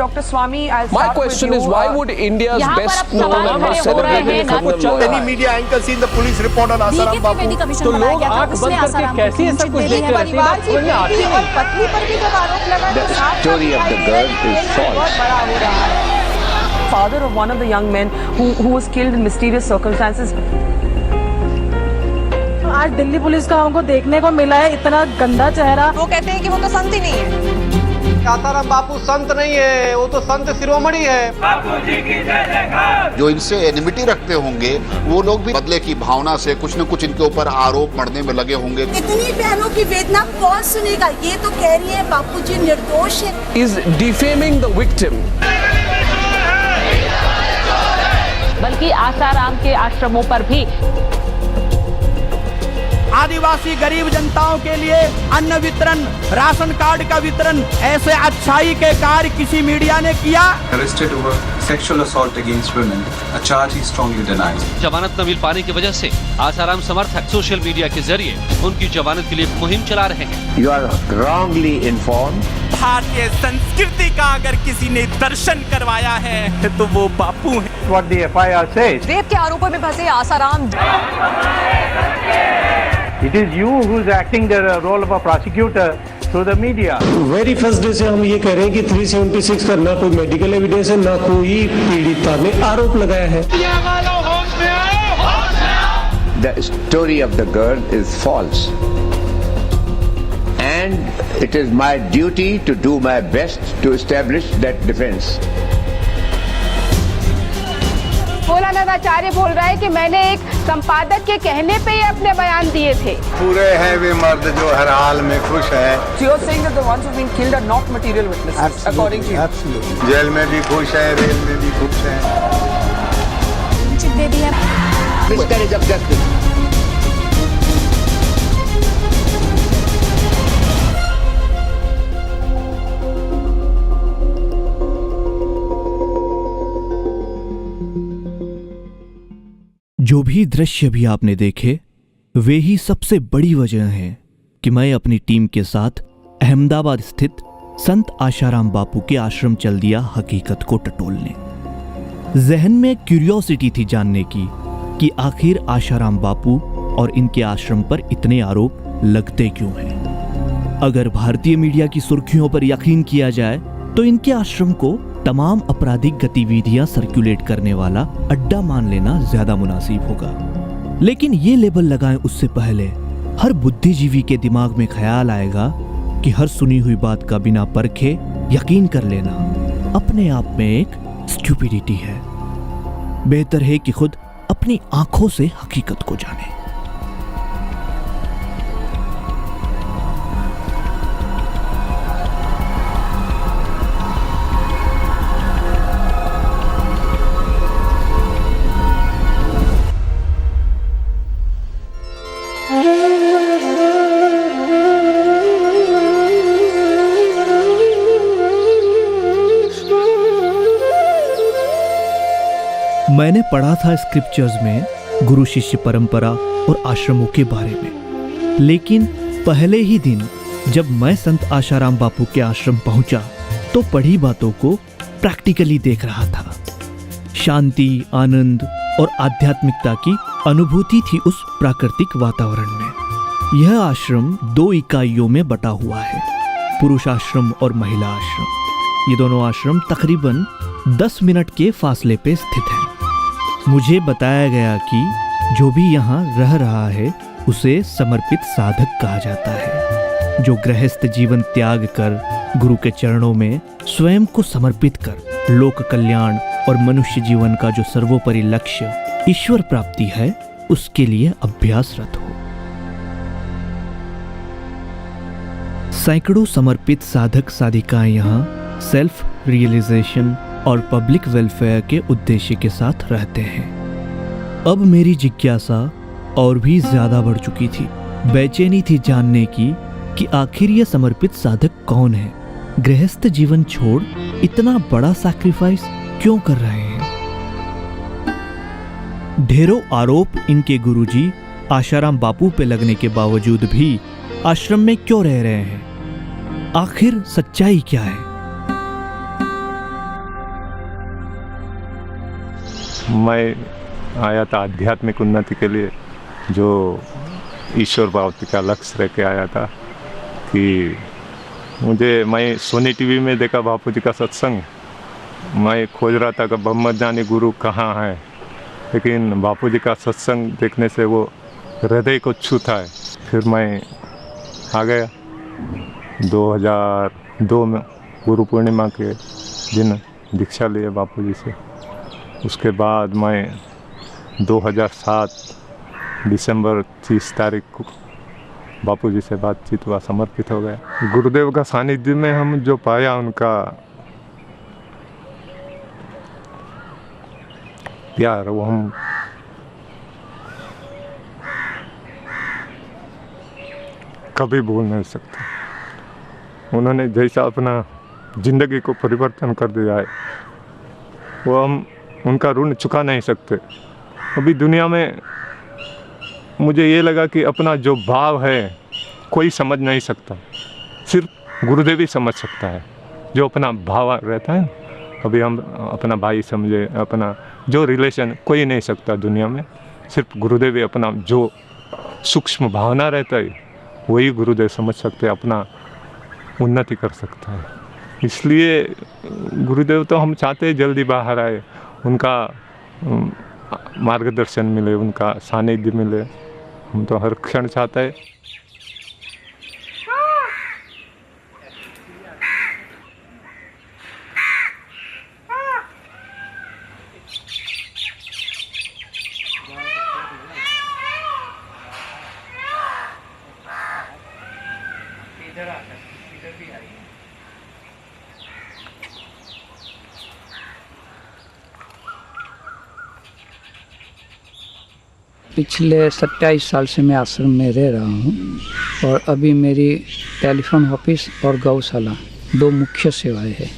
Dr. Swami, I'll My start question with is, you. why would India's best known and celebrated criminal Any lawyer media anchor seen the police report on Asaram Bapu? तो लोग आंख बंद करके कैसे ऐसा कुछ देखते रहते हैं? समझ में आती नहीं। और पत्नी पर भी जब आरोप लगा तो साफ story of the girl is false. बहुत बड़ा हो रहा है। Father of one of the young men who was killed in mysterious circumstances. आज दिल्ली पुलिस का हमको देखने को मिला है इतना गंदा चेहरा। वो कहते हैं कि वो तो संत ही नहीं है। आसाराम बापू संत नहीं है, वो तो संत शिरोमणि है। जो इनसे एनिमिटी रखते होंगे वो लोग भी बदले की भावना से कुछ न कुछ इनके ऊपर आरोप मढ़ने में लगे होंगे। इतनी बहनों की वेदना कौन सुनेगा? ये तो कह रही है बापूजी निर्दोष है। is defaming the victim. बल्कि आसाराम के आश्रमों पर भी आदिवासी गरीब जनताओं के लिए अन्न वितरण, राशन कार्ड का वितरण, ऐसे अच्छाई के कार्य किसी मीडिया ने किया? Arrested over sexual assault against women, a charge he strongly denies. जमानत न मिल पाने की वजह से आसाराम समर्थक सोशल मीडिया के जरिए उनकी जमानत के लिए मुहिम चला रहे हैं। You are wrongly informed. भारतीय संस्कृति का अगर किसी ने दर्शन करवाया है तो वो बापू है। What the FIR says. Rape के आरोपों में फंसे Asaram. It is you who is acting the role of a prosecutor through the media. Very first day से हम ये कह रहे हैं कि 376 का ना कोई मेडिकल एविडेंस है, ना कोई पीड़िता ने आरोप लगाया है। The story of the girl is false. And it is my duty to do my best to establish that defense. Bholanath आचार्य बोल रहा है कि मैंने एक संपादक के कहने पे ही अपने बयान दिए थे। पूरे हैं वे मर्द जो हर हाल में खुश है। So you're saying that the ones who've been killed are not material witnesses, according to you? Absolutely. Jail में भी खुश है, रेल में भी खुश है। दे दिया। Miscarriage of justice. जो भी दृश्य भी आपने देखे वे ही सबसे बड़ी वजह है कि मैं अपनी टीम के साथ अहमदाबाद स्थित संत आशाराम बापू के आश्रम चल दिया हकीकत को टटोलने। जहन में क्यूरियोसिटी थी जानने की कि आखिर आशाराम बापू और इनके आश्रम पर इतने आरोप लगते क्यों हैं। अगर भारतीय मीडिया की सुर्खियों पर यकीन किया जाए तो इनके आश्रम को तमाम आपराधिक गतिविधियां सर्कुलेट करने वाला अड्डा मान लेना ज्यादा मुनासिब होगा। लेकिन ये लेबल लगाएं उससे पहले हर बुद्धिजीवी के दिमाग में ख्याल आएगा कि हर सुनी हुई बात का बिना परखे यकीन कर लेना अपने आप में एक स्टुपिडिटी है। बेहतर है कि खुद अपनी आंखों से हकीकत को जाने। मैंने पढ़ा था स्क्रिप्चर्स में गुरु शिष्य परंपरा और आश्रमों के बारे में, लेकिन पहले ही दिन जब मैं संत आशाराम बापू के आश्रम पहुंचा तो पढ़ी बातों को प्रैक्टिकली देख रहा था। शांति, आनंद और आध्यात्मिकता की अनुभूति थी उस प्राकृतिक वातावरण में। यह आश्रम 2 इकाइयों में बटा हुआ है, पुरुष आश्रम और महिला आश्रम। ये दोनों आश्रम तकरीबन 10 मिनट के फासले पे स्थित हैं। मुझे बताया गया कि जो भी यहाँ रह रहा है उसे समर्पित साधक कहा जाता है, जो गृहस्थ जीवन त्याग कर गुरु के चरणों में स्वयं को समर्पित कर लोक कल्याण और मनुष्य जीवन का जो सर्वोपरि लक्ष्य ईश्वर प्राप्ति है उसके लिए अभ्यासरत हो। सैकड़ों समर्पित साधक साधिकाएं यहाँ सेल्फ रियलाइजेशन और पब्लिक वेलफेयर के उद्देश्य के साथ रहते हैं। अब मेरी जिज्ञासा और भी ज्यादा बढ़ चुकी थी। बेचैनी थी जानने की कि आखिर ये समर्पित साधक कौन है, गृहस्थ जीवन छोड़ इतना बड़ा सैक्रिफाइस क्यों कर रहे हैं। ढेरों आरोप इनके गुरुजी आशाराम बापू पे लगने के बावजूद भी आश्रम में क्यों रह रहे हैं, आखिर सच्चाई क्या है। मैं आया था आध्यात्मिक उन्नति के लिए, जो ईश्वर प्राप्ति का लक्ष्य रह के आया था। कि मैं सोनी टीवी में देखा बापू जी का सत्संग, मैं खोज रहा था कि ब्रह्मज्ञानी गुरु कहाँ है, लेकिन बापू जी का सत्संग देखने से वो हृदय को छूता है। फिर मैं आ गया 2002 में गुरु पूर्णिमा के दिन दीक्षा लिए बापू जी से। उसके बाद मैं 2007 दिसंबर 30 तारीख को बापू जी से बातचीत हुआ, समर्पित हो गया। गुरुदेव का सानिध्य में हम जो पाया, उनका प्यार, वो हम कभी भूल नहीं सकते। उन्होंने जैसा अपना जिंदगी को परिवर्तन कर दिया है, वो हम उनका ऋण चुका नहीं सकते। अभी दुनिया में मुझे ये लगा कि अपना जो भाव है कोई समझ नहीं सकता, सिर्फ गुरुदेव ही समझ सकता है। जो अपना भाव रहता है, अभी हम अपना भाई समझे, अपना जो रिलेशन कोई नहीं सकता दुनिया में, सिर्फ गुरुदेव ही अपना जो सूक्ष्म भावना रहता है वही गुरुदेव समझ सकते, अपना उन्नति कर सकता है। इसलिए गुरुदेव तो हम चाहते हैं जल्दी बाहर आए, उनका मार्गदर्शन मिले, उनका सानिध्य मिले, हम तो हर क्षण चाहते हैं। पिछले 27 साल से मैं आश्रम में रह रहा हूँ और अभी मेरी टेलीफोन ऑफिस और गौशाला 2 मुख्य सेवाएं हैं,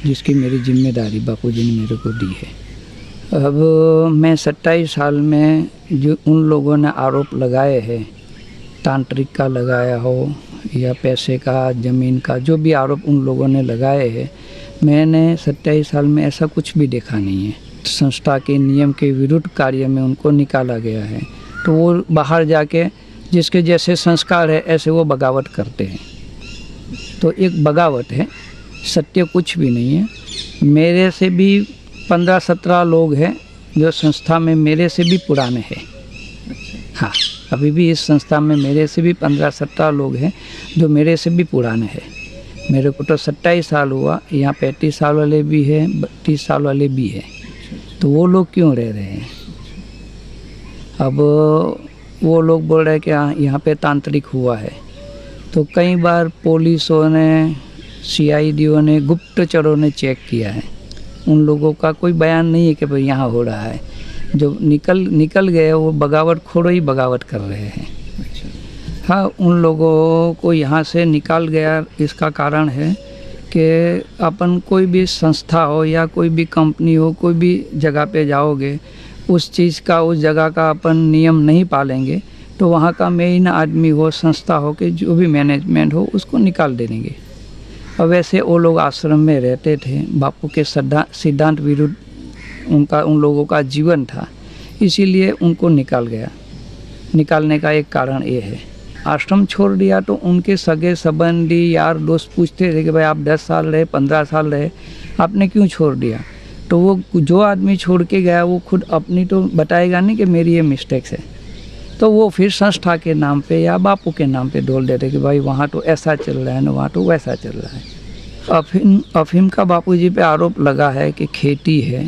जिसकी मेरी जिम्मेदारी बापूजी ने मेरे को दी है। अब मैं 27 साल में जो उन लोगों ने आरोप लगाए हैं, तांत्रिक का लगाया हो या पैसे का, ज़मीन का, जो भी आरोप उन लोगों ने लगाए हैं, मैंने 27 साल में ऐसा कुछ भी देखा नहीं है। संस्था के नियम के विरुद्ध कार्य में उनको निकाला गया है, तो वो बाहर जाके जिसके जैसे संस्कार है ऐसे वो बगावत करते हैं। तो एक बगावत है, सत्य कुछ भी नहीं है। मेरे से भी 15-17 लोग हैं जो संस्था में मेरे से भी पुराने हैं। हाँ, अभी भी इस संस्था में मेरे से भी 15-17 लोग हैं जो मेरे से भी पुराने हैं। मेरे को तो 27 साल हुआ, यहाँ 35 साल वाले भी हैं, 32 साल वाले भी हैं। तो वो लोग क्यों रह रहे हैं? अब वो लोग बोल रहे हैं कि यहाँ पे तांत्रिक हुआ है। तो कई बार पुलिसों ने, CIDओ ने, गुप्तचरों ने चेक किया है। उन लोगों का कोई बयान नहीं है कि भाई यहाँ हो रहा है। जो निकल गए वो बगावत खोरो ही बगावत कर रहे हैं। हाँ, उन लोगों को यहाँ से निकाल गया, इसका कारण है कि अपन कोई भी संस्था हो या कोई भी कंपनी हो, कोई भी जगह पे जाओगे, उस चीज़ का, उस जगह का अपन नियम नहीं पालेंगे तो वहाँ का मेन आदमी हो, संस्था हो कि जो भी मैनेजमेंट हो, उसको निकाल देंगे। और वैसे वो लोग आश्रम में रहते थे, बापू के सिद्धांत विरुद्ध उन लोगों का जीवन था, इसीलिए उनको निकाल गया। निकालने का एक कारण ये है। आश्रम छोड़ दिया तो उनके सगे संबंधी, यार दोस्त पूछते थे कि भाई आप 10 साल रहे, 15 साल रहे, आपने क्यों छोड़ दिया? तो वो जो आदमी छोड़ के गया वो खुद अपनी तो बताएगा नहीं कि मेरी ये मिस्टेक्स है। तो वो फिर संस्था के नाम पे या बापू के नाम पे डोल देते कि भाई वहाँ तो ऐसा चल रहा है ना, वहाँ तो वैसा चल रहा है। अफीम का बापूजी पे आरोप लगा है कि खेती है,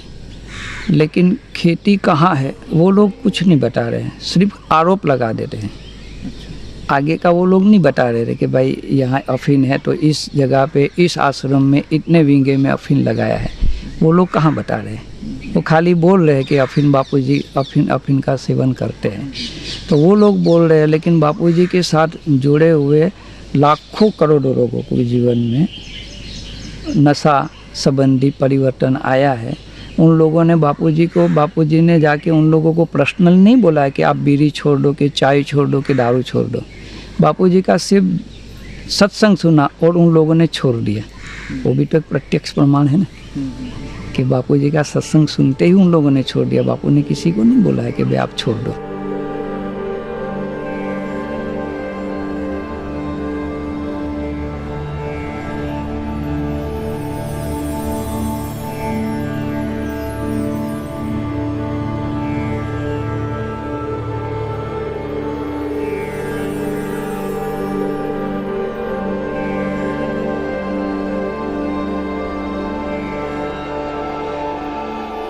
लेकिन खेती कहाँ है वो लोग कुछ नहीं बता रहे हैं, सिर्फ आरोप लगा देते हैं। आगे का वो लोग नहीं बता रहे थे कि भाई यहाँ अफीन है तो इस जगह पे, इस आश्रम में इतने विंगे में अफीन लगाया है, वो लोग कहाँ बता रहे हैं। वो खाली बोल रहे हैं कि अफीन बापूजी अफीन का सेवन करते हैं, तो वो लोग बोल रहे हैं। लेकिन बापूजी के साथ जुड़े हुए लाखों करोड़ों लोगों को जीवन में नशा संबंधी परिवर्तन आया है। उन लोगों ने बापूजी ने जाके उन लोगों को पर्सनल नहीं बोला है कि आप बीड़ी छोड़ दो, कि चाय छोड़ दो, कि दारू छोड़ दो। बापूजी का सिर्फ सत्संग सुना और उन लोगों ने छोड़ दिया। वो भी तो एक प्रत्यक्ष प्रमाण है ना कि बापूजी का सत्संग सुनते ही उन लोगों ने छोड़ दिया। बापू ने किसी को नहीं बोला है कि भाई आप छोड़ दो।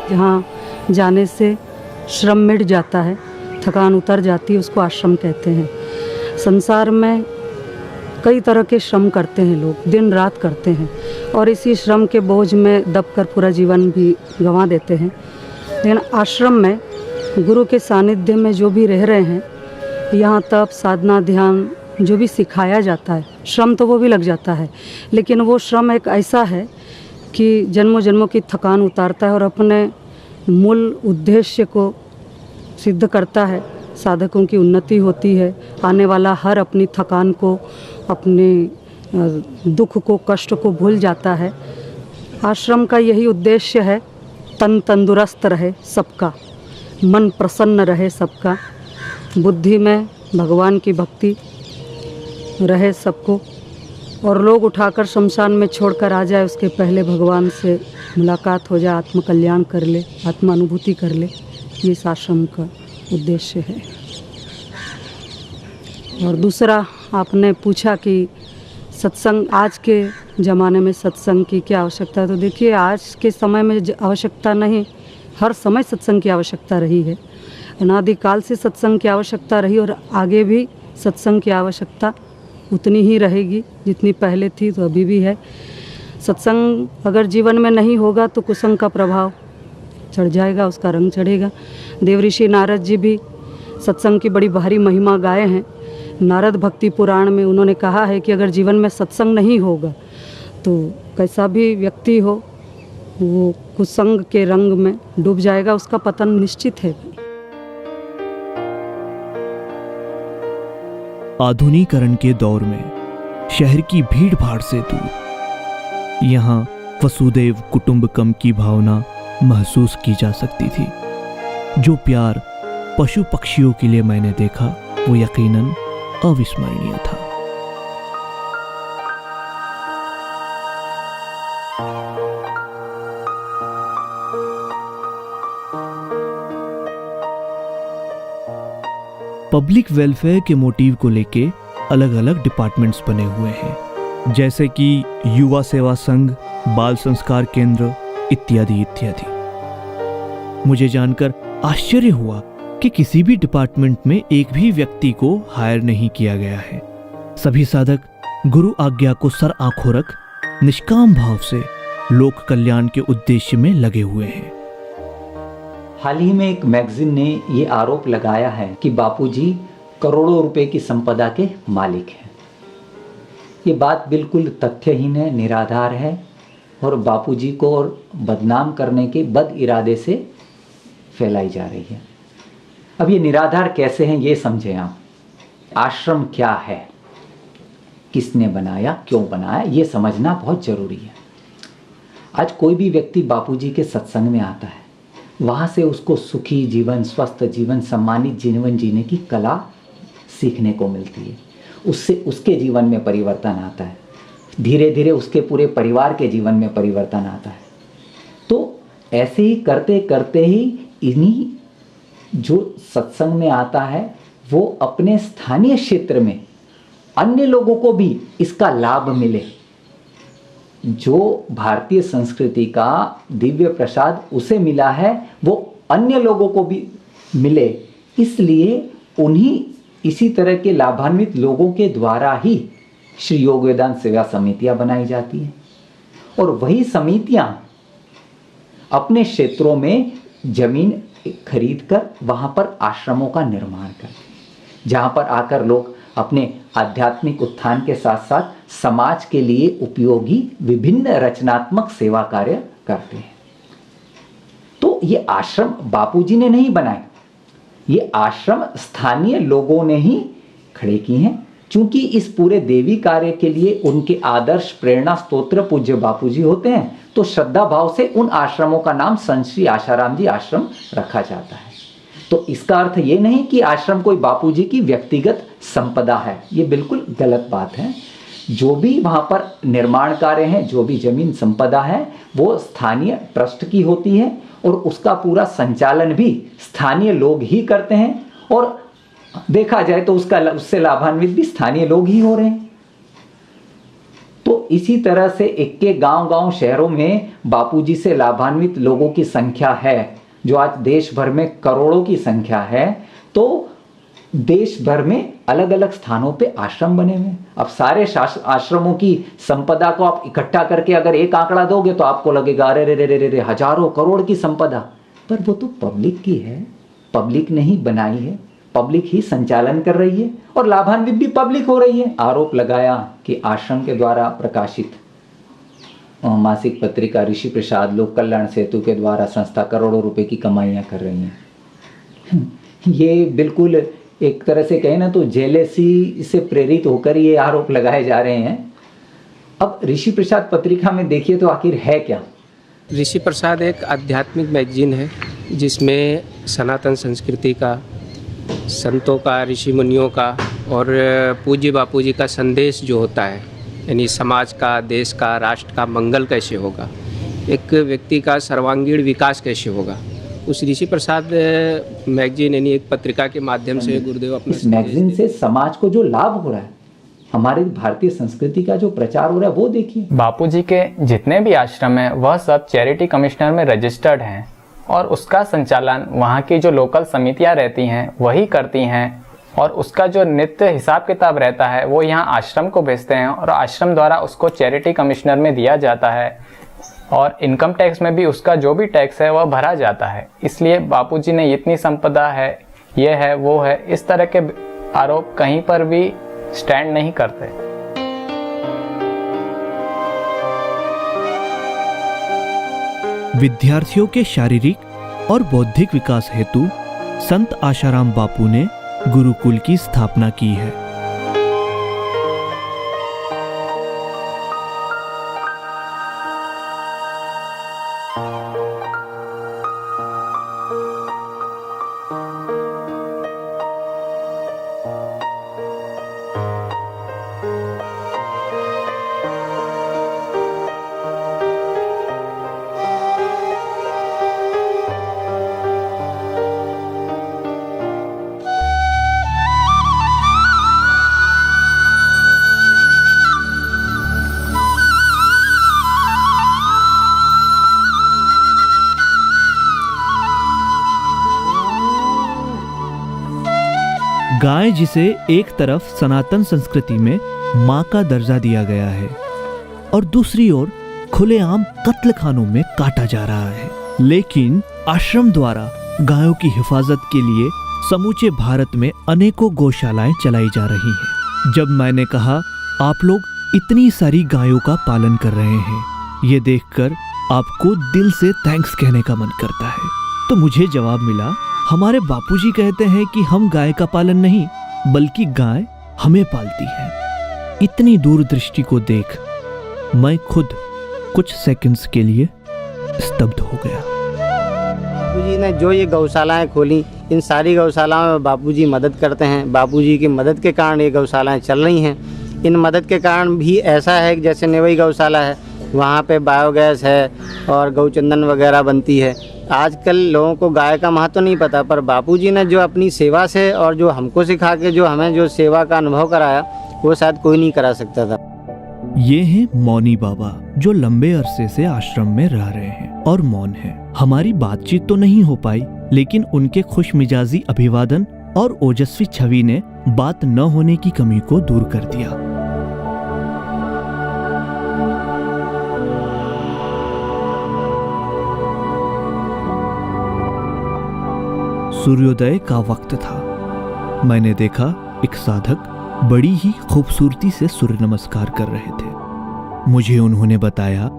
जहाँ जाने से श्रम मिट जाता है, थकान उतर जाती है, उसको आश्रम कहते हैं। संसार में कई तरह के श्रम करते हैं लोग, दिन रात करते हैं और इसी श्रम के बोझ में दबकर पूरा जीवन भी गंवा देते हैं। लेकिन आश्रम में गुरु के सानिध्य में जो भी रह रहे हैं, यहाँ तप साधना ध्यान जो भी सिखाया जाता है, श्रम तो वो भी लग जाता है, लेकिन वो श्रम एक ऐसा है कि जन्मों जन्मों की थकान उतारता है और अपने मूल उद्देश्य को सिद्ध करता है। साधकों की उन्नति होती है, आने वाला हर अपनी थकान को, अपने दुख को, कष्ट को भूल जाता है। आश्रम का यही उद्देश्य है, तन तंदुरुस्त रहे सबका, मन प्रसन्न रहे सबका, बुद्धि में भगवान की भक्ति रहे सबको, और लोग उठाकर शमशान में छोड़कर आ जाए उसके पहले भगवान से मुलाकात हो जाए, आत्मकल्याण कर ले, आत्मानुभूति कर ले। ये इस आश्रम का उद्देश्य है। और दूसरा आपने पूछा कि सत्संग, आज के ज़माने में सत्संग की क्या आवश्यकता है, तो देखिए आज के समय में आवश्यकता नहीं, हर समय सत्संग की आवश्यकता रही है। अनादिकाल से सत्संग की आवश्यकता रही और आगे भी सत्संग की आवश्यकता उतनी ही रहेगी जितनी पहले थी, तो अभी भी है। सत्संग अगर जीवन में नहीं होगा तो कुसंग का प्रभाव चढ़ जाएगा, उसका रंग चढ़ेगा। देवऋषि नारद जी भी सत्संग की बड़ी भारी महिमा गाए हैं। नारद भक्ति पुराण में उन्होंने कहा है कि अगर जीवन में सत्संग नहीं होगा तो कैसा भी व्यक्ति हो वो कुसंग के रंग में डूब जाएगा, उसका पतन निश्चित है। आधुनिकीकरण के दौर में शहर की भीड़ भाड़ से दूर यहाँ वसुदेव कुटुंबकम की भावना महसूस की जा सकती थी। जो प्यार पशु पक्षियों के लिए मैंने देखा वो यकीनन अविस्मरणीय था। पब्लिक वेलफेयर के मोटिव को लेके अलग अलग डिपार्टमेंट्स बने हुए हैं, जैसे कि युवा सेवा संघ, बाल संस्कार केंद्र इत्यादि इत्यादि। मुझे जानकर आश्चर्य हुआ कि किसी भी डिपार्टमेंट में एक भी व्यक्ति को हायर नहीं किया गया है। सभी साधक गुरु आज्ञा को सर आंखों रख निष्काम भाव से लोक कल्याण के उद्देश्य में लगे हुए हैं। हाल ही में एक मैगजीन ने ये आरोप लगाया है कि बापूजी करोड़ों रुपए की संपदा के मालिक हैं। ये बात बिल्कुल तथ्यहीन है, निराधार है और बापूजी को और बदनाम करने के बद इरादे से फैलाई जा रही है। अब ये निराधार कैसे हैं ये समझें आप। आश्रम क्या है, किसने बनाया, क्यों बनाया, ये समझना बहुत जरूरी है। आज कोई भी व्यक्ति बापूजी के सत्संग में आता है, वहाँ से उसको सुखी जीवन, स्वस्थ जीवन, सम्मानित जीवन जीने की कला सीखने को मिलती है। उससे उसके जीवन में परिवर्तन आता है, धीरे धीरे उसके पूरे परिवार के जीवन में परिवर्तन आता है। तो ऐसे ही करते करते ही इन्हीं जो सत्संग में आता है वो अपने स्थानीय क्षेत्र में अन्य लोगों को भी इसका लाभ मिले। जो भारतीय संस्कृति का दिव्य प्रसाद उसे मिला है वो अन्य लोगों को भी मिले, इसलिए उन्हीं इसी तरह के लाभान्वित लोगों के द्वारा ही श्री योग वेदांत सेवा समितियां बनाई जाती हैं। और वही समितियां अपने क्षेत्रों में जमीन खरीद कर वहां पर आश्रमों का निर्माण करते हैं, जहां पर आकर लोग अपने आध्यात्मिक उत्थान के साथ साथ समाज के लिए उपयोगी विभिन्न रचनात्मक सेवा कार्य करते हैं। तो ये आश्रम बापूजी ने नहीं बनाए, ये आश्रम स्थानीय लोगों ने ही खड़े किए हैं। क्योंकि इस पूरे देवी कार्य के लिए उनके आदर्श प्रेरणा स्तोत्र पूज्य बापूजी होते हैं, तो श्रद्धा भाव से उन आश्रमों का नाम संत श्री आशाराम जी आश्रम रखा जाता है। तो इसका अर्थ ये नहीं कि आश्रम कोई बापूजी की व्यक्तिगत संपदा है, ये बिल्कुल गलत बात है। जो भी वहाँ पर निर्माण कार्य हैं, जो भी जमीन संपदा है, वो स्थानीय ट्रस्ट की होती है और उसका पूरा संचालन भी स्थानीय लोग ही करते हैं, और देखा जाए तो उससे लाभान्वित भी स्थानीय लोग ही हो रहे हैं। तो इसी तरह से इक्के गांव-गांव शहरों में बापूजी से लाभान्वित लोगों की संख्या है, जो आज देश भर में करोड़ों की संख्या है। तो देश भर में अलग अलग स्थानों पे आश्रम बने हुए। अब सारे आश्रमों की संपदा को आप इकट्ठा करके अगर एक आंकड़ा दोगे तो आपको लगेगा अरे रे रे रे रे हजारों करोड़ की संपदा, पर वो तो पब्लिक की है, पब्लिक ने ही बनाई है, पब्लिक ही संचालन कर रही है और लाभान्वित भी पब्लिक हो रही है। आरोप लगाया कि आश्रम के द्वारा प्रकाशित मासिक पत्रिका ऋषि प्रसाद लोक कल्याण सेतु के द्वारा संस्था करोड़ों रुपए की कमाइयां कर रही है। ये बिल्कुल एक तरह से कहें ना तो जेलेसी से प्रेरित होकर ये आरोप लगाए जा रहे हैं। अब ऋषि प्रसाद पत्रिका में देखिए तो आखिर है क्या। ऋषि प्रसाद एक आध्यात्मिक मैगजीन है जिसमें सनातन संस्कृति का, संतों का, ऋषि मुनियों का और पूज्य बापूजी का संदेश जो होता है, यानी समाज का, देश का, राष्ट्र का मंगल कैसे होगा, एक व्यक्ति का सर्वांगीण विकास कैसे होगा, उस ऋषि प्रसाद मैगजीन यानी एक पत्रिका के माध्यम से गुरुदेव अपने इस मैगजीन से समाज को जो लाभ हो रहा है, हमारी भारतीय संस्कृति का जो प्रचार हो रहा है वो देखिए। बापूजी के जितने भी आश्रम हैं वह सब चैरिटी कमिश्नर में रजिस्टर्ड हैं और उसका संचालन वहाँ की जो लोकल समितियाँ रहती हैं वही करती हैं, और उसका जो नित्य हिसाब किताब रहता है वो यहाँ आश्रम को भेजते हैं और आश्रम द्वारा उसको चैरिटी कमिश्नर में दिया जाता है, और इनकम टैक्स में भी उसका जो भी टैक्स है वह भरा जाता है। इसलिए बापूजी ने इतनी संपदा है, ये है, वो है, इस तरह के आरोप कहीं पर भी स्टैंड नहीं करते। विद्यार्थियों के शारीरिक और बौद्धिक विकास हेतु संत आशाराम बापू ने गुरुकुल की स्थापना की है। गाय जिसे एक तरफ सनातन संस्कृति में मां का दर्जा दिया गया है और दूसरी ओर खुलेआम कत्लखानों में काटा जा रहा है, लेकिन आश्रम द्वारा गायों की हिफाजत के लिए समूचे भारत में अनेकों गौशालाएं चलाई जा रही हैं। जब मैंने कहा आप लोग इतनी सारी गायों का पालन कर रहे हैं, ये देखकर आपको दिल से थैंक्स कहने का मन करता है, तो मुझे जवाब मिला, हमारे बापूजी कहते हैं कि हम गाय का पालन नहीं बल्कि गाय हमें पालती है। इतनी दूरदृष्टि को देख मैं खुद कुछ सेकंड्स के लिए स्तब्ध हो गया। बापूजी ने जो ये गौशालाएं खोली, इन सारी गौशालाओं में बापूजी मदद करते हैं। बापूजी की मदद के कारण ये गौशालाएं चल रही हैं। इन मदद के कारण भी ऐसा है कि जैसे नेवई गौशाला है, वहाँ पे बायोगैस है और गौचंदन वगैरह बनती है। आजकल लोगों को गाय का महत्व नहीं पता, पर बापूजी ने जो अपनी सेवा से और जो हमको सिखा के जो हमें जो सेवा का अनुभव कराया, वो शायद कोई नहीं करा सकता था। ये हैं मौनी बाबा, जो लंबे अरसे से आश्रम में रह रहे हैं और मौन हैं। हमारी बातचीत तो नहीं हो पाई, लेकिन उनके खुशमिजाजी अभिवादन और ओजस्वी छवि ने बात न होने की कमी को दूर कर दिया। सूर्योदय का वक्त था। मैंने देखा एक साधक बड़ी ही खूबसूरती से सूर्य नमस्कार कर रहे थे। मुझे उन्होंने बताया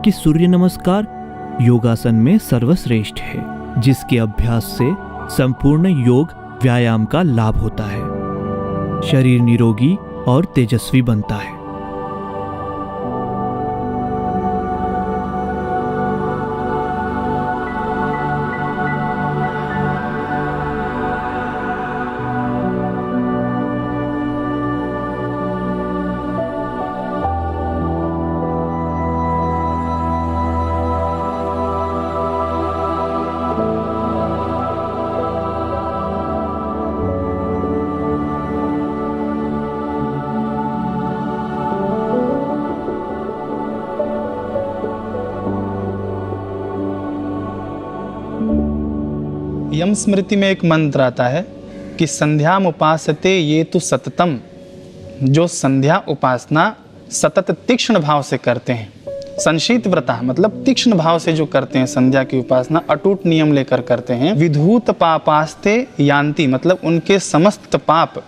कि सूर्य नमस्कार योगासन में सर्वश्रेष्ठ है, जिसके अभ्यास से संपूर्ण योग व्यायाम का लाभ होता है। शरीर निरोगी और तेजस्वी बनता है। यम स्मृति में एक मंत्र आता है कि संध्याम उपासते ये तो सततम, जो संध्या उपासना सतत तीक्ष्ण भाव से करते हैं। संशीत व्रता मतलब तीक्ष्ण भाव से जो करते हैं संध्या की उपासना, अटूट नियम लेकर करते हैं। विधूत पापास्ते यान्ति मतलब उनके समस्त पाप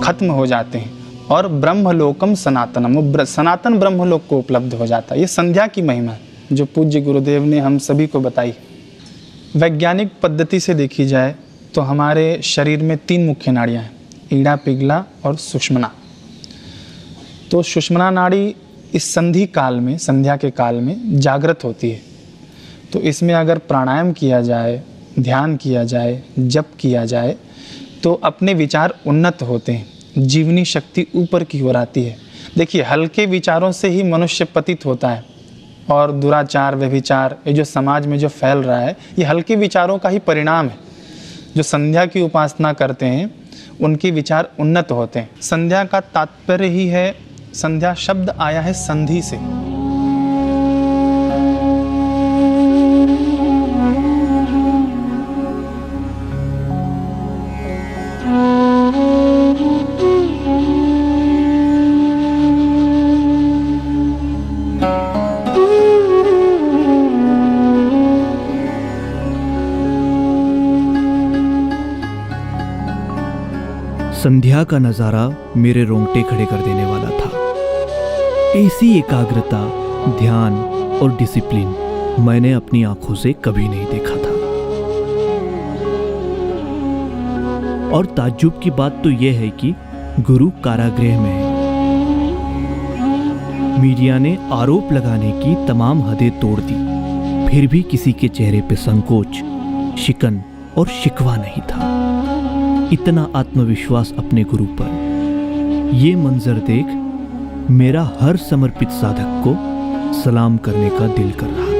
खत्म हो जाते हैं और ब्रह्मलोकम सनातनम, वो सनातन ब्रह्मलोक को उपलब्ध हो जाता है। ये संध्या की महिमा जो पूज्य गुरुदेव ने हम सभी को बताई। वैज्ञानिक पद्धति से देखी जाए तो हमारे शरीर में 3 मुख्य नाड़ियाँ हैं, ईड़ा, पिघला और सुषुम्ना। तो सुषुम्ना नाड़ी इस संधि काल में, संध्या के काल में जागृत होती है। तो इसमें अगर प्राणायाम किया जाए, ध्यान किया जाए, जप किया जाए तो अपने विचार उन्नत होते हैं, जीवनी शक्ति ऊपर की ओर आती है। देखिए, हल्के विचारों से ही मनुष्य पतित होता है और दुराचार, व्यभिचार, ये जो समाज में जो फैल रहा है, ये हल्के विचारों का ही परिणाम है। जो संध्या की उपासना करते हैं उनके विचार उन्नत होते हैं। संध्या का तात्पर्य ही है, संध्या शब्द आया है संधि से। संध्या का नजारा मेरे रोंगटे खड़े कर देने वाला था। ऐसी एकाग्रता, ध्यान और डिसिप्लिन मैंने अपनी आंखों से कभी नहीं देखा था। और ताज्जुब की बात तो यह है कि गुरु कारागृह में है। मीडिया ने आरोप लगाने की तमाम हदें तोड़ दी, फिर भी किसी के चेहरे पे संकोच, शिकन और शिकवा नहीं था। इतना आत्मविश्वास अपने गुरु पर। ये मंजर देख मेरा हर समर्पित साधक को सलाम करने का दिल कर रहा था।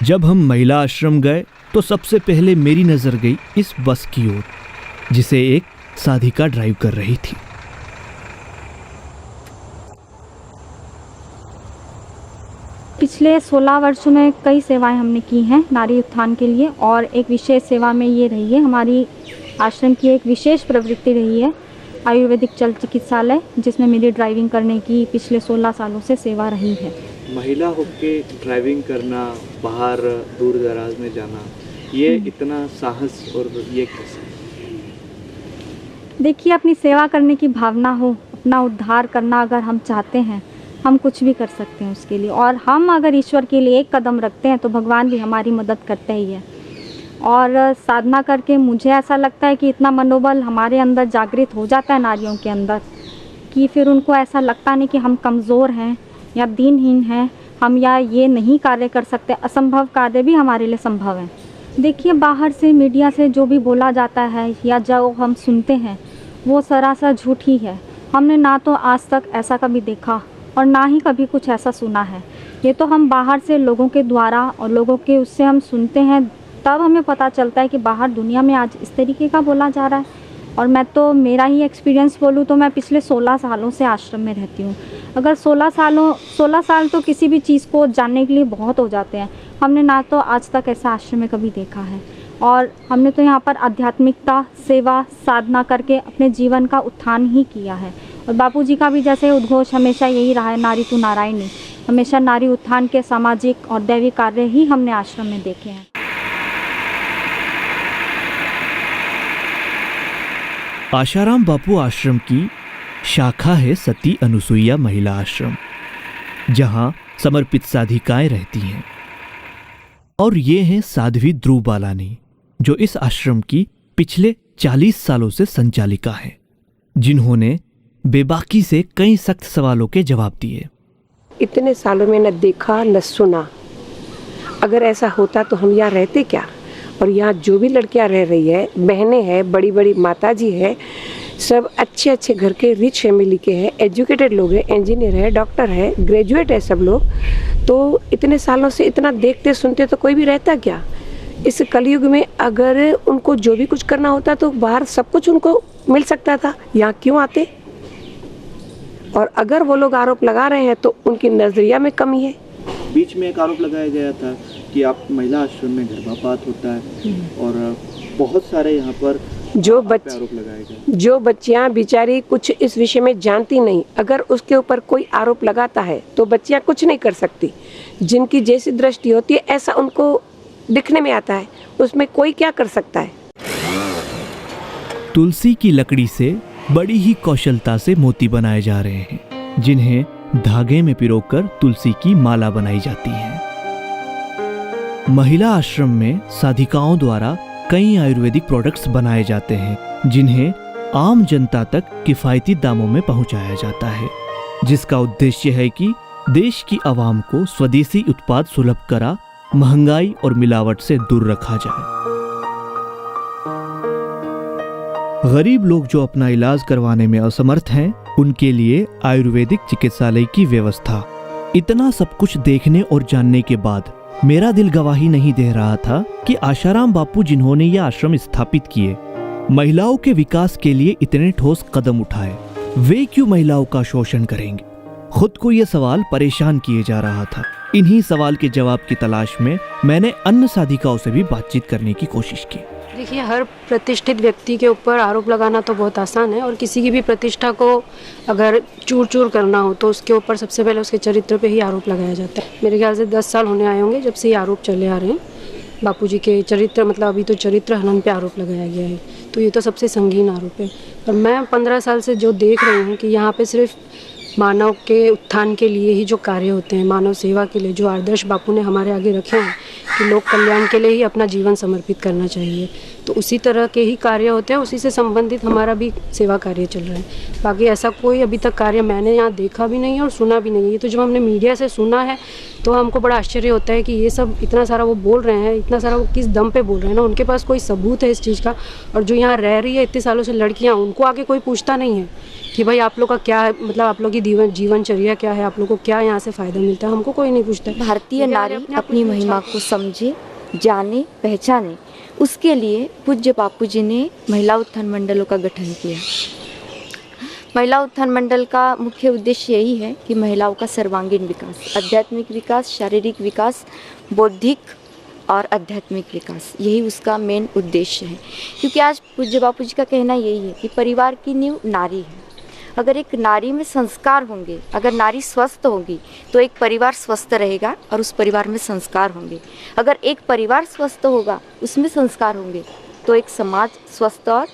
जब हम महिला आश्रम गए तो सबसे पहले मेरी नजर गई इस बस की ओर, जिसे एक साधिका ड्राइव कर रही थी। पिछले 16 वर्षों में कई सेवाएं हमने की हैं नारी उत्थान के लिए, और एक विशेष सेवा में ये रही है, हमारी आश्रम की एक विशेष प्रवृत्ति रही है आयुर्वेदिक चल चिकित्सालय, जिसमें मेरी ड्राइविंग करने की पिछले 16 सालों से सेवा रही है। महिला होके ड्राइविंग करना, बाहर दूर दराज में जाना, ये इतना साहस और ये कैसे? देखिए, अपनी सेवा करने की भावना हो, अपना उद्धार करना अगर हम चाहते हैं, हम कुछ भी कर सकते हैं उसके लिए। और हम अगर ईश्वर के लिए एक कदम रखते हैं तो भगवान भी हमारी मदद करते ही है। और साधना करके मुझे ऐसा लगता है कि इतना मनोबल हमारे अंदर जागृत हो जाता है नारियों के अंदर, कि फिर उनको ऐसा लगता नहीं कि हम कमज़ोर हैं या दीनहीन हैं, हम या ये नहीं कार्य कर सकते। असंभव कार्य भी हमारे लिए संभव है। देखिए, बाहर से मीडिया से जो भी बोला जाता है या जो हम सुनते हैं वो सरासर झूठ ही है। हमने ना तो आज तक ऐसा कभी देखा और ना ही कभी कुछ ऐसा सुना है। ये तो हम बाहर से लोगों के द्वारा और लोगों के उससे हम सुनते हैं, तब हमें पता चलता है कि बाहर दुनिया में आज इस तरीके का बोला जा रहा है। और मैं तो मेरा ही एक्सपीरियंस बोलूँ तो मैं पिछले 16 सालों से आश्रम में रहती हूँ। अगर 16 साल तो किसी भी चीज़ को जानने के लिए बहुत हो जाते हैं। हमने ना तो आज तक ऐसा आश्रम में कभी देखा है, और हमने तो यहाँ पर आध्यात्मिकता, सेवा, साधना करके अपने जीवन का उत्थान ही किया है। और बापूजी का भी जैसे उद्घोष हमेशा यही रहा है, नारी तू नारायणी। हमेशा नारी उत्थान के सामाजिक और दैवी कार्य ही हमने आश्रम में देखे हैं। आशाराम बापू आश्रम की शाखा है सती अनुसुईया महिला आश्रम, जहां समर्पित साधिकाएं रहती हैं। और ये हैं साध्वी ध्रुव बालानी, जो इस आश्रम की पिछले 40 सालों से संचालिका हैं, जिन्होंने बेबाकी से कई सख्त सवालों के जवाब दिए। इतने सालों में न देखा न सुना, अगर ऐसा होता तो हम यहाँ रहते क्या? और यहाँ जो भी लड़कियाँ रह रही है, बहनें हैं, बड़ी बड़ी माताजी है, सब अच्छे अच्छे घर के रिच फैमिली के हैं, एजुकेटेड लोग हैं, इंजीनियर है, डॉक्टर है, ग्रेजुएट है सब लोग। तो इतने सालों से इतना देखते सुनते तो कोई भी रहता क्या? इस कलयुग में अगर उनको जो भी कुछ करना होता तो बाहर सब कुछ उनको मिल सकता था, यहाँ क्यों आते? और अगर वो लोग आरोप लगा रहे हैं तो उनकी नजरिया में कमी है। बीच में एक आरोप लगाया गया था कि आप महिला आश्रम में गर्भपात होता है, और बहुत सारे यहाँ पर जो बच्चियाँ बेचारी कुछ इस विषय में जानती नहीं, अगर उसके ऊपर कोई आरोप लगाता है तो बच्चियाँ कुछ नहीं कर सकती। जिनकी जैसी दृष्टि होती है ऐसा उनको दिखने में आता है, उसमें कोई क्या कर सकता है। तुलसी की लकड़ी से बड़ी ही कौशलता से मोती बनाए जा रहे हैं, जिन्हें धागे में पिरोकर तुलसी की माला बनाई जाती है। महिला आश्रम में साधिकाओं द्वारा कई आयुर्वेदिक प्रोडक्ट्स बनाए जाते हैं, जिन्हें आम जनता तक किफायती दामों में पहुंचाया जाता है, जिसका उद्देश्य है कि देश की आवाम को स्वदेशी उत्पाद सुलभ करा महंगाई और मिलावट से दूर रखा जाए। गरीब लोग जो अपना इलाज करवाने में असमर्थ हैं, उनके लिए आयुर्वेदिक चिकित्सालय की व्यवस्था। इतना सब कुछ देखने और जानने के बाद मेरा दिल गवाही नहीं दे रहा था कि आशाराम बापू जिन्होंने यह आश्रम स्थापित किए, महिलाओं के विकास के लिए इतने ठोस कदम उठाए, वे क्यों महिलाओं का शोषण करेंगे? खुद को यह सवाल परेशान किए जा रहा था। इन्हीं सवाल के जवाब की तलाश में मैंने अन्य साधिकाओं से भी बातचीत करने की कोशिश की। देखिए, हर प्रतिष्ठित व्यक्ति के ऊपर आरोप लगाना तो बहुत आसान है, और किसी की भी प्रतिष्ठा को अगर चूर चूर करना हो तो उसके ऊपर सबसे पहले उसके चरित्र पे ही आरोप लगाया जाता है। मेरे ख्याल से 10 साल होने आए होंगे जब से ये आरोप चले आ रहे हैं। बापूजी के चरित्र, मतलब अभी तो चरित्र हनन पे आरोप लगाया गया है, तो ये तो सबसे संगीन आरोप है। और मैं 15 साल से जो देख रही हूँ कि यहाँ पे सिर्फ मानव के उत्थान के लिए ही जो कार्य होते हैं, मानव सेवा के लिए जो आदर्श बापू ने हमारे आगे रखे हैं कि लोक कल्याण के लिए ही अपना जीवन समर्पित करना चाहिए, तो उसी तरह के ही कार्य होते हैं, उसी से संबंधित हमारा भी सेवा कार्य चल रहा है। बाकी ऐसा कोई अभी तक कार्य मैंने यहाँ देखा भी नहीं है और सुना भी नहीं है। ये तो जब हमने मीडिया से सुना है तो हमको बड़ा आश्चर्य होता है कि ये सब इतना सारा वो बोल रहे हैं, इतना सारा वो किस दम पे बोल रहे हैं ना, उनके पास कोई सबूत है इस चीज़ का। और जो यहाँ रह रही है इतने सालों से लड़कियाँ, उनको आगे कोई पूछता नहीं है कि भाई आप लोग का क्या है, मतलब आप लोग की जीवनचर्या क्या है, आप लोग को क्या यहाँ से फ़ायदा मिलता है, हमको कोई नहीं पूछता। भारतीय नारी अपनी महिमा को समझे, जाने, पहचाने, उसके लिए पूज्य बापूजी ने महिला उत्थान मंडलों का गठन किया। महिला उत्थान मंडल का मुख्य उद्देश्य यही है कि महिलाओं का सर्वांगीण विकास, आध्यात्मिक विकास, शारीरिक विकास, बौद्धिक और आध्यात्मिक विकास, यही उसका मेन उद्देश्य है। क्योंकि आज पूज्य बापू जी का कहना यही है कि परिवार की नींव नारी है। अगर एक नारी में संस्कार होंगे, अगर नारी स्वस्थ होगी तो एक परिवार स्वस्थ रहेगा और उस परिवार में संस्कार होंगे। अगर एक परिवार स्वस्थ होगा, उसमें संस्कार होंगे, तो एक समाज स्वस्थ और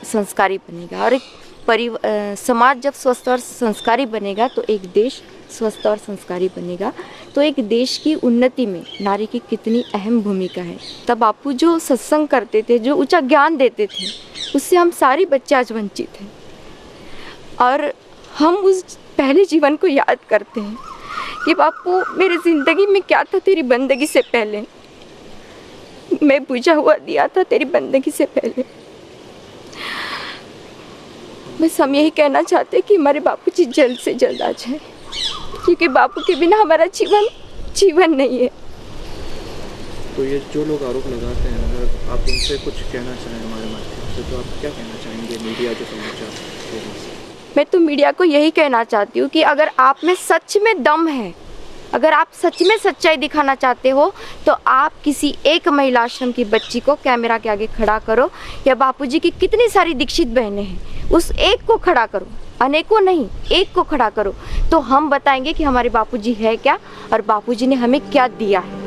संस्कारी बनेगा। और एक समाज जब स्वस्थ और संस्कारी बनेगा तो एक देश स्वस्थ और संस्कारी बनेगा। तो एक देश की उन्नति में नारी की कितनी अहम भूमिका है। तब बापू जो सत्संग करते थे, जो ऊंचा ज्ञान देते थे, उससे हम सारे बच्चे आज वंचित हैं। और हम उस पहले जीवन को याद करते हैं कि बापू मेरे ज़िंदगी में क्या था तेरी बंदगी से पहले, मैं बुझा हुआ दिया था तेरी बंदगी से पहले। बस हम यही कहना चाहते हैं कि हमारे बापू जी जल्द से जल्द आ जाए, क्योंकि बापू के बिना हमारा जीवन नहीं है। तो ये जो लोग आरोप लगाते हैं, अगर आप उनसे कुछ कहना चाहें हमारे माध्यम से, तो आप क्या कहना चाहेंगे मीडिया जो समाचार दे रही है? मैं तो मीडिया को यही कहना चाहती हूँ कि अगर आप में सच में दम है, अगर आप सच में सच्चाई दिखाना चाहते हो, तो आप किसी एक महिला आश्रम की बच्ची को कैमरा के आगे खड़ा करो, या बापूजी की कितनी सारी दीक्षित बहनें हैं, उस एक को खड़ा करो, अनेकों नहीं, एक को खड़ा करो, तो हम बताएंगे कि हमारे बापूजी है क्या और बापूजी ने हमें क्या दिया है।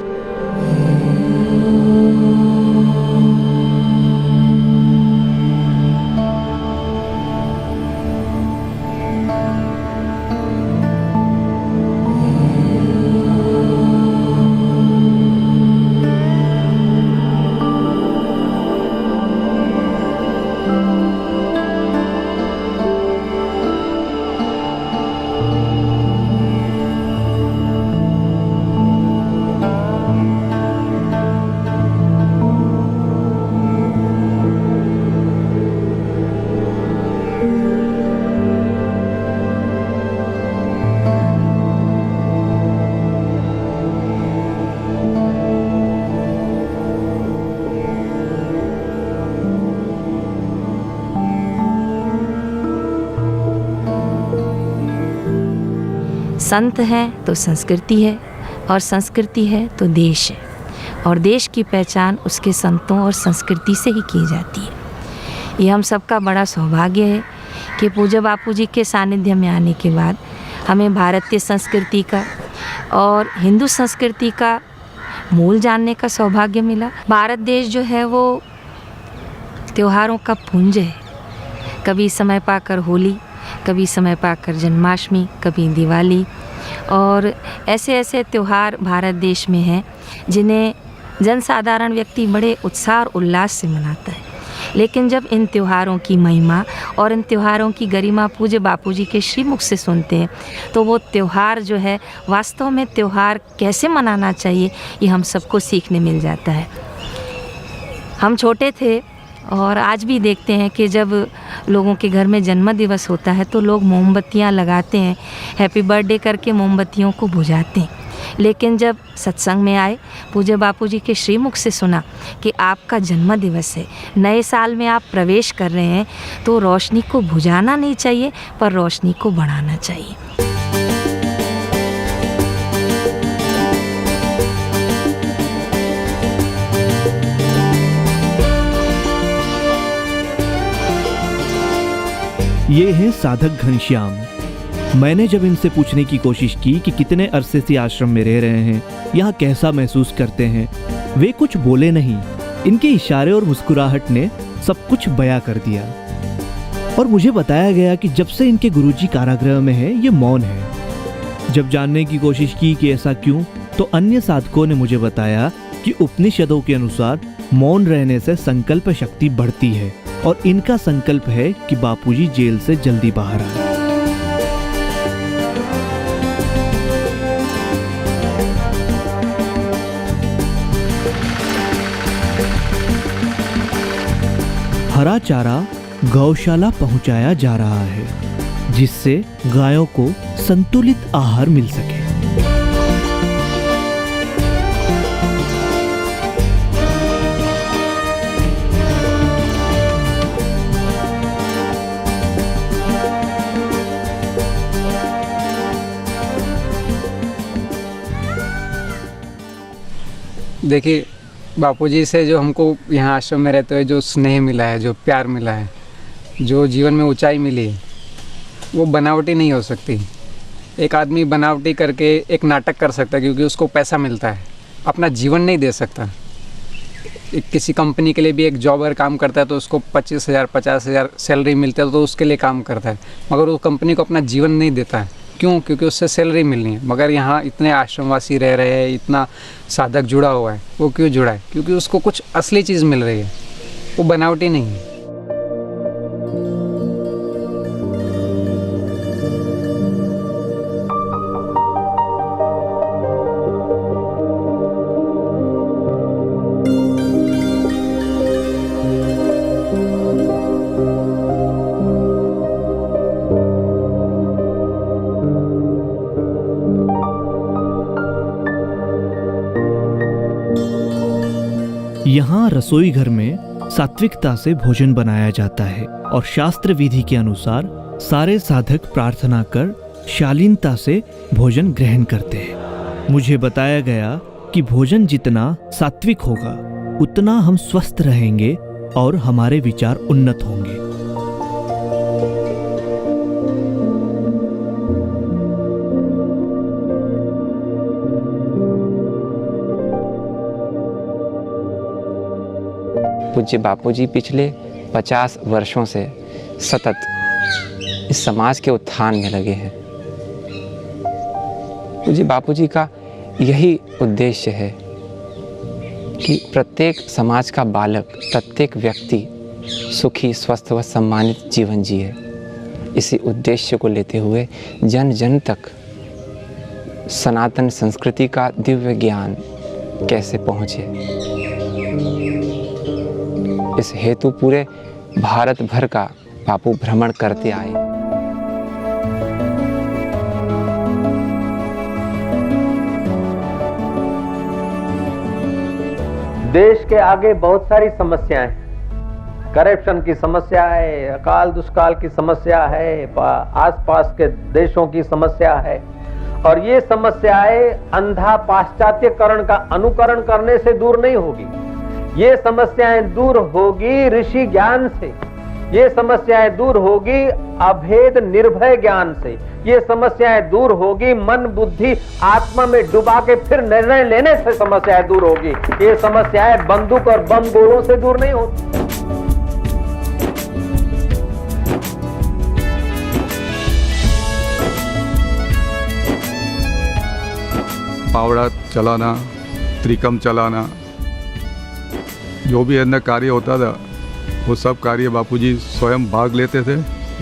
संत हैं तो संस्कृति है, और संस्कृति है तो देश है, और देश की पहचान उसके संतों और संस्कृति से ही की जाती है। ये हम सबका बड़ा सौभाग्य है कि पूज्य बापू जी के सानिध्य में आने के बाद हमें भारतीय संस्कृति का और हिंदू संस्कृति का मूल जानने का सौभाग्य मिला। भारत देश जो है वो त्योहारों का पुंज है। कभी समय पाकर होली, कभी समय पाकर जन्माष्टमी, कभी दिवाली, और ऐसे ऐसे त्यौहार भारत देश में हैं जिन्हें जनसाधारण व्यक्ति बड़े उत्साह और उल्लास से मनाता है। लेकिन जब इन त्योहारों की महिमा और इन त्योहारों की गरिमा पूज्य बापूजी के श्रीमुख से सुनते हैं, तो वो त्यौहार जो है वास्तव में त्यौहार कैसे मनाना चाहिए, ये हम सबको सीखने मिल जाता है। हम छोटे थे और आज भी देखते हैं कि जब लोगों के घर में जन्मदिवस होता है तो लोग मोमबत्तियां लगाते हैं, हैप्पी बर्थडे करके मोमबत्तियों को बुझाते हैं। लेकिन जब सत्संग में आए, पूज्य बापूजी के श्रीमुख से सुना कि आपका जन्मदिवस है, नए साल में आप प्रवेश कर रहे हैं, तो रोशनी को बुझाना नहीं चाहिए पर रोशनी को बढ़ाना चाहिए। ये हैं साधक घनश्याम। मैंने जब इनसे पूछने की कोशिश की कि कितने अरसे से आश्रम में रह रहे हैं, यहाँ कैसा महसूस करते हैं, वे कुछ बोले नहीं। इनके इशारे और मुस्कुराहट ने सब कुछ बयां कर दिया। और मुझे बताया गया कि जब से इनके गुरुजी कारागृह में हैं, ये मौन है। जब जानने की कोशिश की कि ऐसा क्यों, तो अन्य साधकों ने मुझे बताया कि उपनिषदों के अनुसार मौन रहने से संकल्प शक्ति बढ़ती है, और इनका संकल्प है कि बापूजी जेल से जल्दी बाहर आए। हरा चारा गौशाला पहुंचाया जा रहा है, जिससे गायों को संतुलित आहार मिल सके। देखिए, बापूजी से जो हमको यहाँ आश्रम में रहते हुए जो स्नेह मिला है, जो प्यार मिला है, जो जीवन में ऊंचाई मिली है, वो बनावटी नहीं हो सकती। एक आदमी बनावटी करके एक नाटक कर सकता है क्योंकि उसको पैसा मिलता है, अपना जीवन नहीं दे सकता। किसी कंपनी के लिए भी एक जॉब अगर काम करता है तो उसको 25,000 50,000 सैलरी मिलता है तो उसके लिए काम करता है, मगर वो कंपनी को अपना जीवन नहीं देता है। क्यों? क्योंकि उससे सैलरी मिलनी है। मगर यहाँ इतने आश्रमवासी रह रहे हैं, इतना साधक जुड़ा हुआ है, वो क्यों जुड़ा है? क्योंकि उसको कुछ असली चीज़ मिल रही है, वो बनावटी नहीं है। यहाँ रसोई घर में सात्विकता से भोजन बनाया जाता है और शास्त्र विधि के अनुसार सारे साधक प्रार्थना कर शालीनता से भोजन ग्रहण करते हैं। मुझे बताया गया कि भोजन जितना सात्विक होगा उतना हम स्वस्थ रहेंगे और हमारे विचार उन्नत होंगे। पूज्य बापूजी पिछले 50 वर्षों से सतत इस समाज के उत्थान में लगे हैं। पूज्य बापूजी का यही उद्देश्य है कि प्रत्येक समाज का बालक, प्रत्येक व्यक्ति सुखी, स्वस्थ व सम्मानित जीवन जिए। इसी उद्देश्य को लेते हुए जन जन तक सनातन संस्कृति का दिव्य ज्ञान कैसे पहुँचे, इस हेतु पूरे भारत भर का बापू भ्रमण करते आए। देश के आगे बहुत सारी समस्याएं हैं। करप्शन की समस्या है, अकाल दुष्काल की समस्या है, आसपास के देशों की समस्या है, और ये समस्याएं अंधा पाश्चात्यकरण का अनुकरण करने से दूर नहीं होगी। ये समस्याएं दूर होगी ऋषि ज्ञान से, ये समस्याएं दूर होगी अभेद निर्भय ज्ञान से, ये समस्याएं दूर होगी मन बुद्धि आत्मा में डुबा के फिर निर्णय लेने से समस्याएं दूर होगी। ये समस्याएं बंदूक और बम गोलों से दूर नहीं होती। फावड़ा चलाना, त्रिकम चलाना, जो भी अंदर कार्य होता था वो सब कार्य बापूजी स्वयं भाग लेते थे।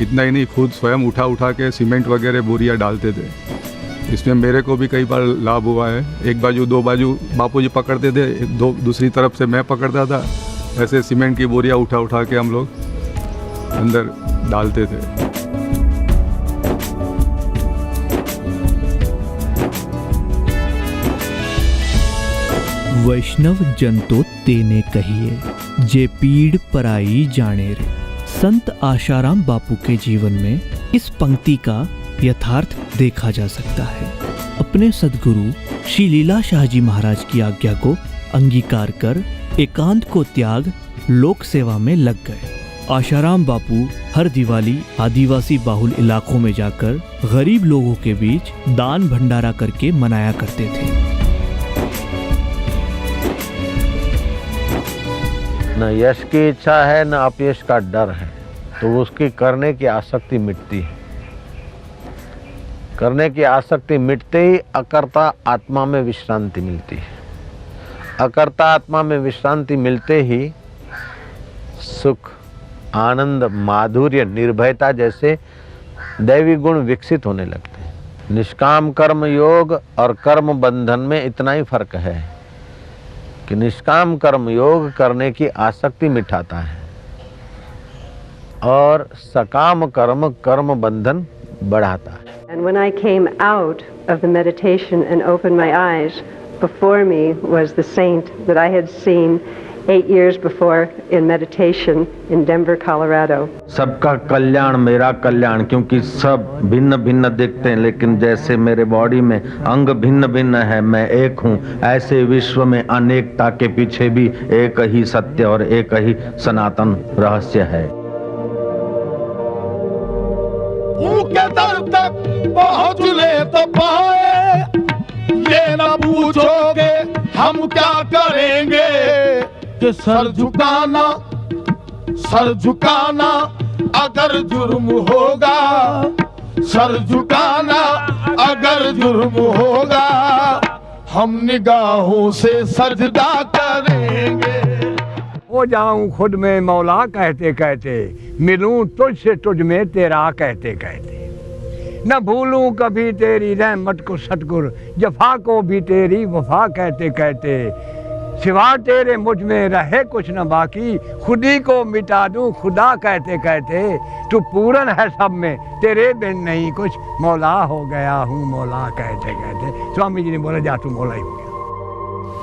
इतना ही नहीं, खुद स्वयं उठा उठा के सीमेंट वगैरह बोरियां डालते थे। इसमें मेरे को भी कई बार लाभ हुआ है। एक बाजू दो बाजू बापूजी पकड़ते थे, दूसरी तरफ से मैं पकड़ता था। ऐसे सीमेंट की बोरियां उठा उठा के हम लोग अंदर डालते थे। वैष्णव जन तो तेने कहिए, जे पीड़ पराई जाने रे। संत आशाराम बापू के जीवन में इस पंक्ति का यथार्थ देखा जा सकता है। अपने सद्गुरु श्री लीलाशाह जी महाराज की आज्ञा को अंगीकार कर एकांत को त्याग लोक सेवा में लग गए। आशाराम बापू हर दिवाली आदिवासी बाहुल इलाकों में जाकर गरीब लोगों के बीच दान भंडारा करके मनाया करते थे। न यश की इच्छा है न अपयश का डर है, तो उसकी करने की आसक्ति मिटती है। करने की आसक्ति मिटते ही अकर्ता आत्मा में विश्रांति मिलती है। अकर्ता आत्मा में विश्रांति मिलते ही सुख, आनंद, माधुर्य, निर्भयता जैसे दैवी गुण विकसित होने लगते हैं। निष्काम कर्म योग और कर्म बंधन में इतना ही फर्क है कि निष्काम कर्म योग करने की आसक्ति मिटाता है और सकाम कर्म कर्म बंधन बढ़ाता है। And when I came out of the meditation and opened my eyes, before me was the saint that I had seen 8 years before in meditation in Denver, Colorado. सबका कल्याण मेरा कल्याण, क्योंकि सब भिन्न भिन्न दिखते हैं, लेकिन जैसे मेरे बॉडी में अंग भिन्न भिन्न है, मैं एक हूँ, ऐसे विश्व में अनेकता के पीछे भी एक ही सत्य और एक ही सनातन रहस्य है। के दर तक पहुँचने तो पाए, ये न पूछोगे हम क्या करेंगे, कि सर झुकाना अगर जुर्म होगा, सर झुकाना अगर जुर्म होगा, हम निगाहों से सजदा करेंगे। हो जाऊं खुद में मौला कहते कहते, मिलूं तुझसे तुझ में तेरा कहते कहते, न भूलूं कभी तेरी रहमत को सतगुर, जफा को भी तेरी वफा कहते कहते, सिवा तेरे मुझ में रहे कुछ न बाकी, खुदी को मिटा दूं खुदा कहते कहते, तू पूरन है सब में तेरे बिन नहीं कुछ, मौला हो गया हूँ मौला कहते कहते। स्वामी जी ने बोला जा तू मौला ही हो गया।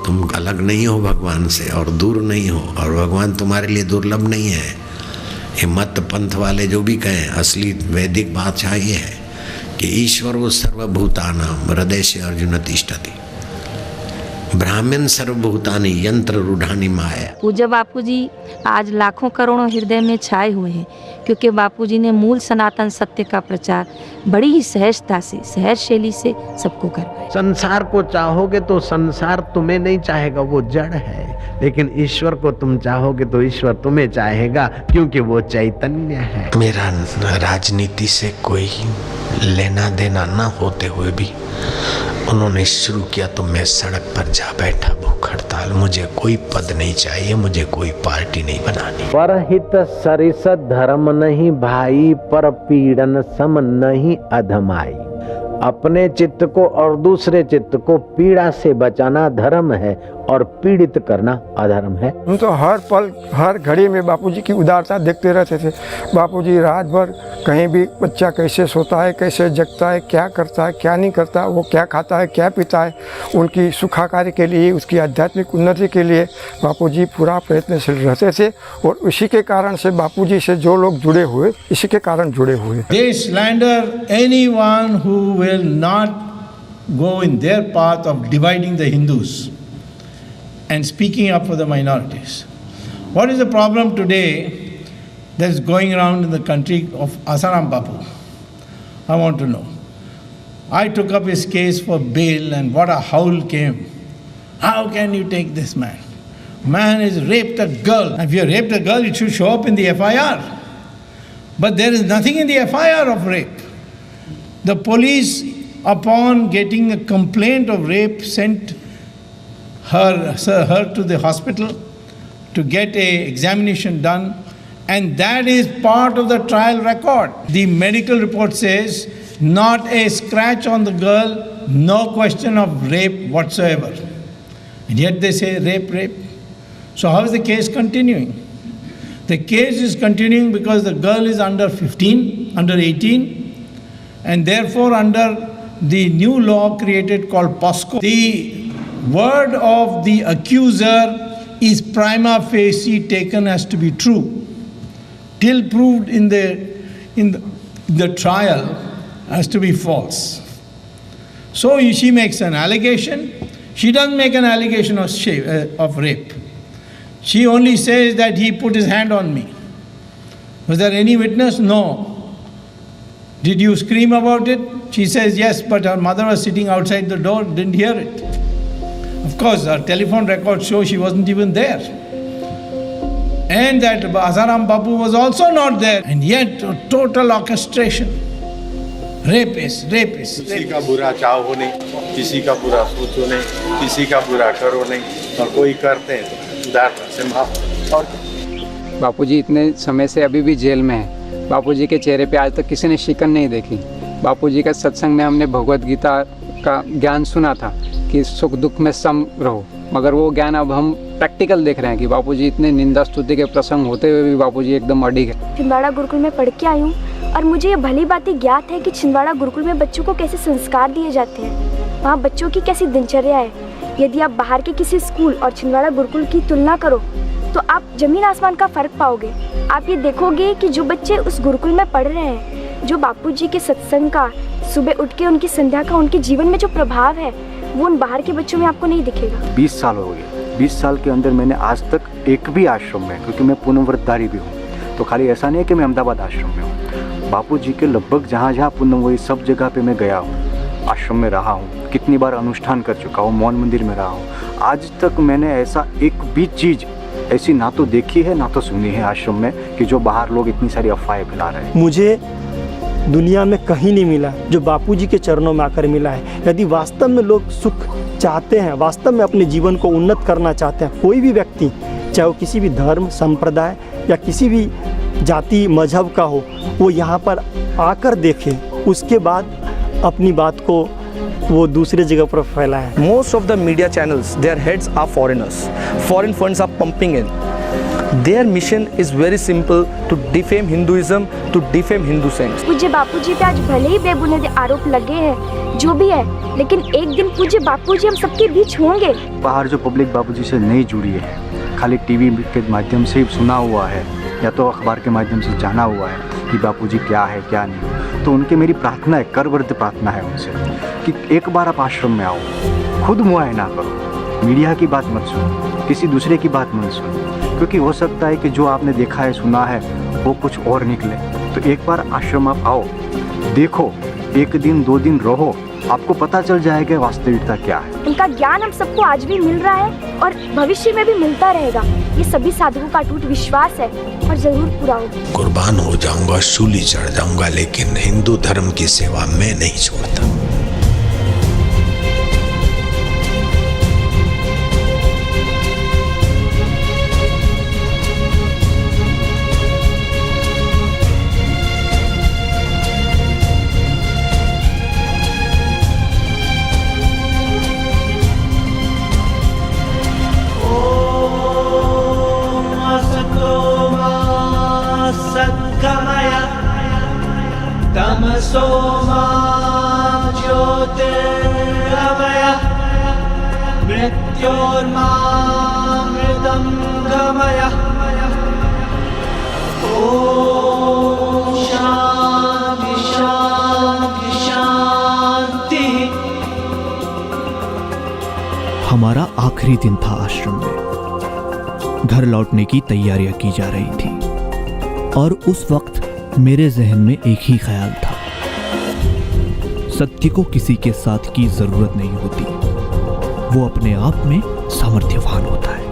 तुम अलग नहीं हो भगवान से और दूर नहीं हो, और भगवान तुम्हारे लिए दुर्लभ नहीं है। ये मत पंथ वाले जो भी कहें, असली वैदिक बादशाह ये है कि ईश्वरो सर्वभूतानां हृदय से अर्जुन तिष्ठति, ब्राह्मण सर्वभूतानि यंत्र रूढ़ानि माया। पूज्य बापू जी आज लाखों करोड़ों हृदय में छाए हुए हैं, क्योंकि बापू जी ने मूल सनातन सत्य का प्रचार बड़ी ही सहजता से, सहज शैली से सबको करवाया। संसार को चाहोगे तो संसार तुम्हें नहीं चाहेगा, वो जड़ है, लेकिन ईश्वर को तुम चाहोगे तो ईश्वर तुम्हें चाहेगा, क्योंकि वो चैतन्य है। मेरा राजनीति से कोई लेना देना न होते हुए भी उन्होंने शुरू किया तो मैं सड़क पर जा बैठा भूख हड़ताल। मुझे कोई पद नहीं चाहिए, मुझे कोई पार्टी नहीं बनानी। परहित सरिस धर्म नहीं भाई, पर पीड़न सम नहीं अधमाई। अपने चित्त को और दूसरे चित्त को पीड़ा से बचाना धर्म है, और पीड़ित करना अधर्म है। हम तो हर पल हर घड़ी में बापूजी की उदारता देखते रहते थे। बापूजी रात भर कहीं भी बच्चा कैसे सोता है, कैसे जगता है, क्या करता है, क्या नहीं करता, वो क्या खाता है, क्या पीता है, उनकी सुखाकारी के लिए, उसकी आध्यात्मिक उन्नति के लिए बापूजी पूरा प्रयत्नशील रहते थे। और इसी के कारण से बापूजी से जो लोग जुड़े हुए, इसी के कारण जुड़े हुए। They slander anyone who will not go in their path of dividing the Hindus and speaking up for the minorities. What is the problem today that is going around in the country of Asaram Bapu? I want to know. I took up his case for bail and what a howl came. How can you take this man? Man has raped a girl. If you raped a girl, it should show up in the FIR. But there is nothing in the FIR of rape. The police, upon getting a complaint of rape, sent her to the hospital to get a examination done, and that is part of the trial record. The medical report says not a scratch on the girl, no question of rape whatsoever. And yet they say rape. So how is the case continuing? The case is continuing because the girl is under 18, and therefore under the new law created called POSCO, the word of the accuser is prima facie taken as to be true, till proved in the trial as to be false. So she makes an allegation. She doesn't make an allegation of rape. She only says that he put his hand on me. Was there any witness? No. Did you scream about it? She says yes, but her mother was sitting outside the door, didn't hear it. Of course, our telephone records show she wasn't even there. And that Asaram Bapu was also not there. And yet, total orchestration. Rapist. किसी का बुरा चाहो नहीं, किसी का बुरा सोचो नहीं, किसी का बुरा करो नहीं, और कोई करते हैं तो उदारता से माफ। और बापूजी इतने समय से अभी भी जेल में है। बापूजी के चेहरे पे आज तक किसी ने शिकन नहीं देखी। बापूजी का सत्संग में हमने भगवत गीता का ज्ञान सुना था कि सुख दुख में सम रहो, मगर वो ज्ञान अब हम प्रैक्टिकल देख रहे हैं कि बापूजी इतने निंदा स्तुति के प्रसंग होते हुए भी बापूजी एकदम अडिग है। छिंदवाड़ा गुरुकुल में पढ़ के आई हूँ और मुझे ये भली बातें ज्ञात है कि छिंदवाड़ा गुरुकुल में बच्चों को कैसे संस्कार दिए जाते हैं, वहाँ बच्चों की कैसी दिनचर्या है, यदि आप बाहर के किसी स्कूल और छिंदवाड़ा गुरुकुल की तुलना करो तो आप जमीन आसमान का फर्क पाओगे। आप ये देखोगे कि जो बच्चे उस गुरुकुल में पढ़ रहे हैं, जो बापूजी के सत्संग का, सुबह उठ के उनकी संध्या का, उनके जीवन में जो प्रभाव है, वो उन बाहर के बच्चों में आपको नहीं दिखेगा। 20 साल हो गए। 20 साल के अंदर मैंने आज तक एक भी आश्रम में, क्योंकि मैं पूर्णव्रतधारी भी हूँ, तो खाली ऐसा नहीं है कि मैं अहमदाबाद आश्रम में हूँ, बापूजी के लगभग जहाँ जहाँ पूर्णवयी सब जगह पे मैं गया हूँ, आश्रम में रहा हूँ, कितनी बार अनुष्ठान कर चुका हूँ, मौन मंदिर में रहा हूँ। आज तक मैंने ऐसा एक भी चीज़ ऐसी ना तो देखी है ना तो सुनी है आश्रम में कि जो बाहर लोग इतनी सारी अफवाहें फैला रहे हैं। मुझे दुनिया में कहीं नहीं मिला जो बापूजी के चरणों में आकर मिला है। यदि वास्तव में लोग सुख चाहते हैं, वास्तव में अपने जीवन को उन्नत करना चाहते हैं, कोई भी व्यक्ति, चाहे वो किसी भी धर्म संप्रदाय या किसी भी जाति मजहब का हो, वो यहाँ पर आकर देखे, उसके बाद अपनी बात को वो दूसरे जगह पर फैलाएं। Most of the media channels, their heads are foreigners. Foreign funds are pumping in. Their mission is very simple: to defame Hinduism, to defame Hindu saints. पूज्य बापूजी पे आज भले ही बेबुनियाद आरोप लगे हैं, जो भी है, लेकिन एक दिन पूज्य बापूजी हम सबके बीच होंगे। बाहर जो पब्लिक बापूजी से नहीं जुड़ी है, खाली टीवी के माध्यम से सुना हुआ है या तो अखबार के माध्यम से जाना हुआ है कि बापूजी क्या है क्या नहीं, तो उनके मेरी प्रार्थना है, करवर्त प्रार्थना है उनसे कि एक बार आप आश्रम में आओ, खुद मुआयना करो, मीडिया की बात मत सुनो, किसी दूसरे की बात मत सुनो, क्योंकि हो सकता है कि जो आपने देखा है सुना है वो कुछ और निकले। तो एक बार आश्रम आप आओ, देखो, 1 दिन 2 दिन रहो, आपको पता चल जाएगा वास्तविकता क्या है। उनका ज्ञान हम सबको आज भी मिल रहा है और भविष्य में भी मिलता रहेगा। ये सभी साधुओं का अटूट विश्वास है और जरूर पूरा होगा। कुर्बान हो जाऊंगा, शूली चढ़ जाऊंगा, लेकिन हिंदू धर्म की सेवा मैं नहीं छोड़ता। तमसो मा ज्योतिर्गमय मृत्योर्मा मृतं गमय। ओम शांति शांति शांति। हमारा आखिरी दिन था आश्रम में। घर लौटने की तैयारियां की जा रही थी और उस वक्त मेरे जहन में एक ही ख्याल था, सत्य को किसी के साथ की जरूरत नहीं होती, वो अपने आप में सामर्थ्यवान होता है।